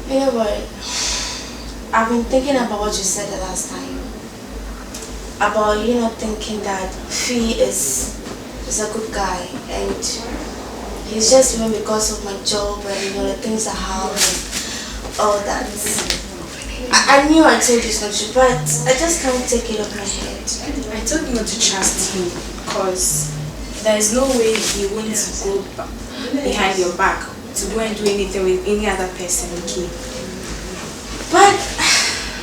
You know what? I've been thinking about what you said the last time. About, thinking that Fee is a good guy and he's just even because of my job and, the things I have and all that. I knew I told you it's not true, but I just can't take it off my head. I told you not to trust him because there is no way he won't go behind your back to go and do anything with any other person, okay? But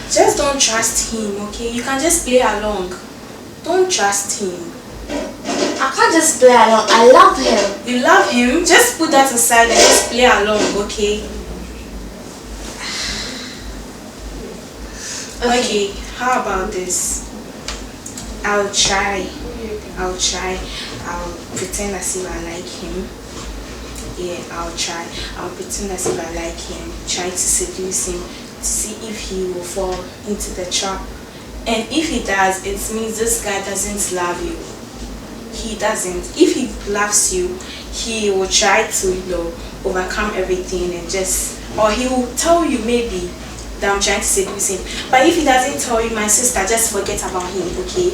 just don't trust him, okay? You can just play along. Don't trust him. I can't just play along. I love him. You love him? Just put that aside and just play along, okay? Okay, how about this? I'll try. I'll pretend as if I like him. Yeah, I'll try. I'll pretend as if I like him. Try to seduce him to see if he will fall into the trap. And if he does, it means this guy doesn't love you. He doesn't. If he loves you, he will try to, overcome everything and or he will tell you maybe that I'm trying to seduce him. But if he doesn't tell you, my sister, just forget about him, okay?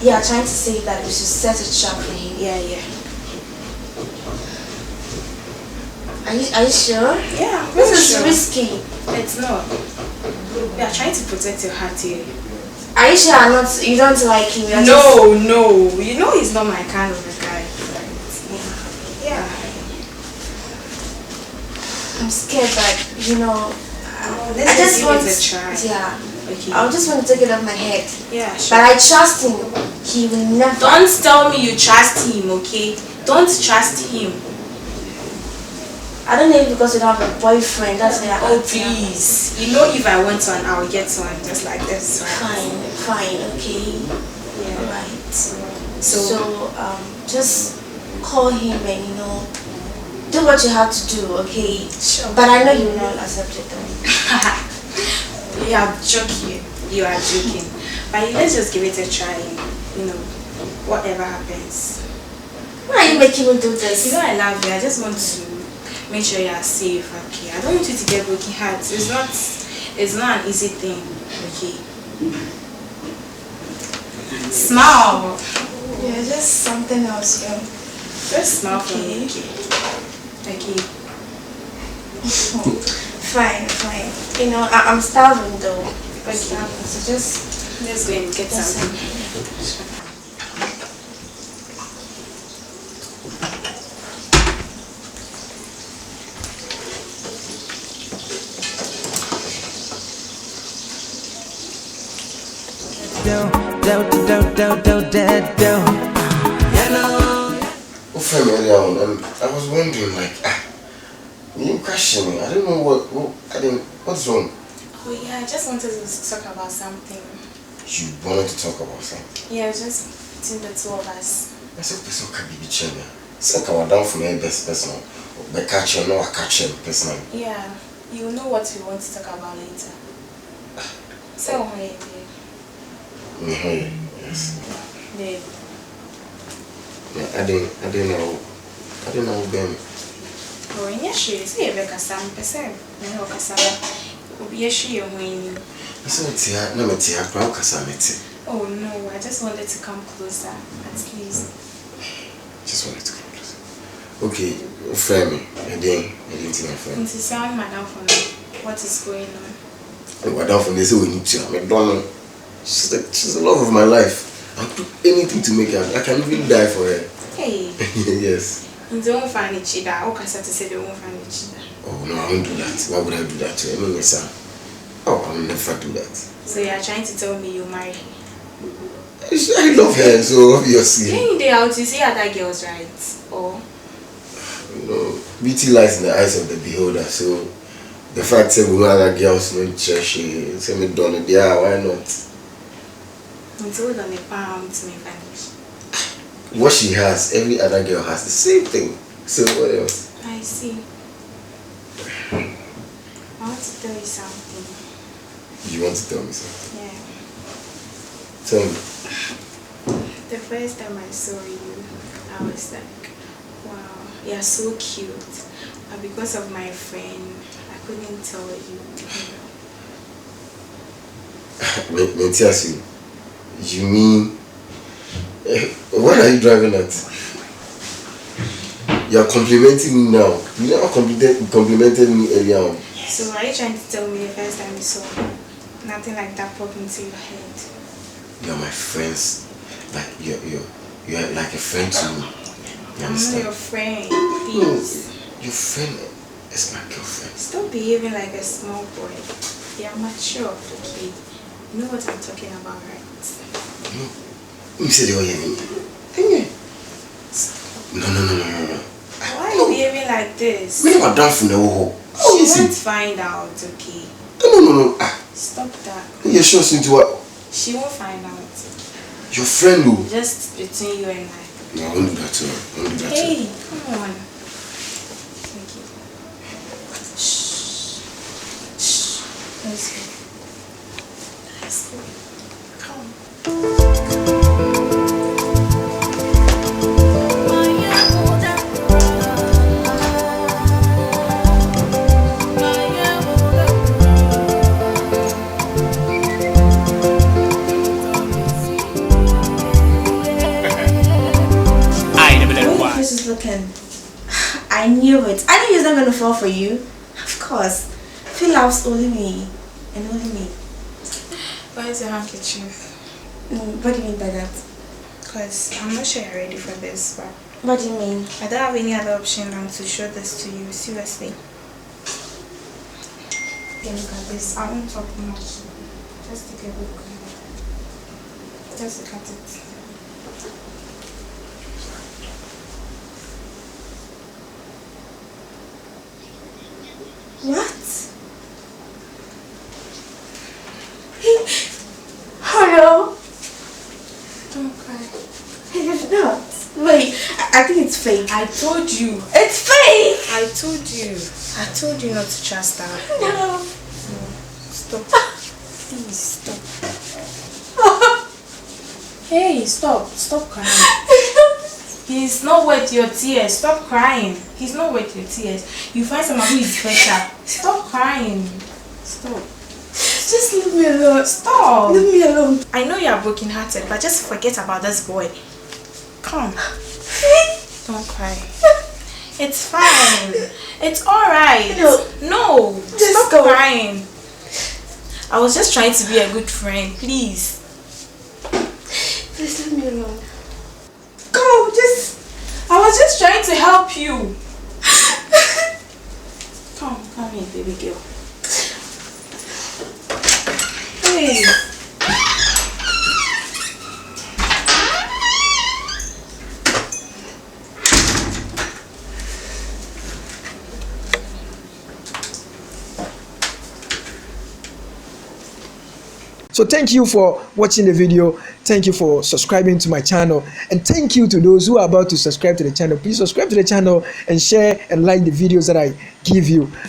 Yeah, trying to say that we should set a trap for him. Yeah. Are you sure? Yeah, this is risky. It's not. We are trying to protect your heart here. Are you sure you don't like him? No. You know he's not my kind of a guy. Yeah. I'm scared, but I just want to try. Yeah. Okay. I just want to take it off my head. Yeah, sure. But I trust him. He will never. Don't tell me you trust him, okay? Don't trust him. I don't know if because you don't have a boyfriend. That's why. Oh please. If I want one, I'll get one just like this. Right? Fine. Okay. Yeah. Alright. So just call him and do what you have to do, okay? Sure. But I know you will not accept it though. You are joking. But let's just give it a try. Whatever happens. Why are you making me do this? I love you. I just want to make sure you are safe, okay? I don't want you to get broken hearts. It's not an easy thing, okay? Smile. Yeah, just something else, yeah. Just smile for me, okay? Fine. I'm starving though. I'm starving, so let's go and get something. I was wondering, you question me. I don't know what's wrong? Oh yeah, I just wanted to talk about something. You wanted to talk about something? Yeah, just between the two of us. I said, person can be changing. So can down for me best person. But catch him, no, I catch him personally. Yeah, you will know what we want to talk about later. So, yes. Yeah. I didn't know them. Oh, yes, she is here because some percent. No, because yes, she when. Oh no, I just wanted to come closer, at least. Just wanted to come closer. Okay, friend me. I didn't see my friend. It's sound madam for me. What is going on? Madam for me, say we need to. I don't know. She's the love of my life. I'll do anything to make her. I can even die for her. Hey. Yes. You don't find it cheater. How can I say they won't find it cheater? Oh no, I won't do that. Why would I do that to her? Yes, sir. Oh, I will never do that. So you are trying to tell me you marry her? I love her, so obviously. Then they out, you see other girls, right? Or beauty lies in the eyes of the beholder. So the fact that we know other girls no church, say me done it. Yeah, why not? Until on the palm to me vanish. What she has, every other girl has the same thing. So what else? I see. I want to tell you something. You want to tell me something? Yeah. Tell me. The first time I saw you, I was like, wow. You're so cute. But because of my friend, I couldn't tell you. Mentiasi, you mean what are you driving at? You are complimenting me now. You never complimented me earlier on. So are you trying to tell me the first time you saw me, nothing like that popped into your head? You are my friends. Like you are like a friend to me. You I'm understand? not your friend, please. No, your friend is my girlfriend. Stop behaving like a small boy. You're mature, okay? You know what I'm talking about, right? No. Let me say the whole No. Why are you behaving like this? We never done from the whole. She won't find out, okay? No. Stop that. You're sure into what? She won't find out. Your friend who? Just between you and I. No, I won't do that to her. Hey, come on. Thank you. Shh. Let's go. Come. This is looking. I knew it. I knew he was not going to fall for you. Of course. Phil loves only me. And only me. Where's your handkerchief? What do you mean by that? Because I'm not sure you're ready for this, but What do you mean? I don't have any other option than to show this to you, seriously. Okay, look at this. I won't talk much. Just take a look. Just look at it. What? Hello? Don't cry. It's not. Wait, I think it's fake. I told you. It's fake! I told you. I told you not to trust her. No. Stop. Please stop. Hey, stop. Stop crying. He's not worth your tears. Stop crying. He's not worth your tears. You find someone who is better. Stop crying. Stop. Just leave me alone. Stop. Leave me alone. I know you are broken-hearted, but just forget about this boy. Come. Don't cry. It's fine. It's alright. No. Just Stop go. crying. I was just trying to be a good friend. Please. Please leave me alone. Go. I was just trying to help you. Come here, baby girl. Hey. So thank you for watching the video. Thank you for subscribing to my channel. And thank you to those who are about to subscribe to the channel. Please subscribe to the channel and share and like the videos that I give you.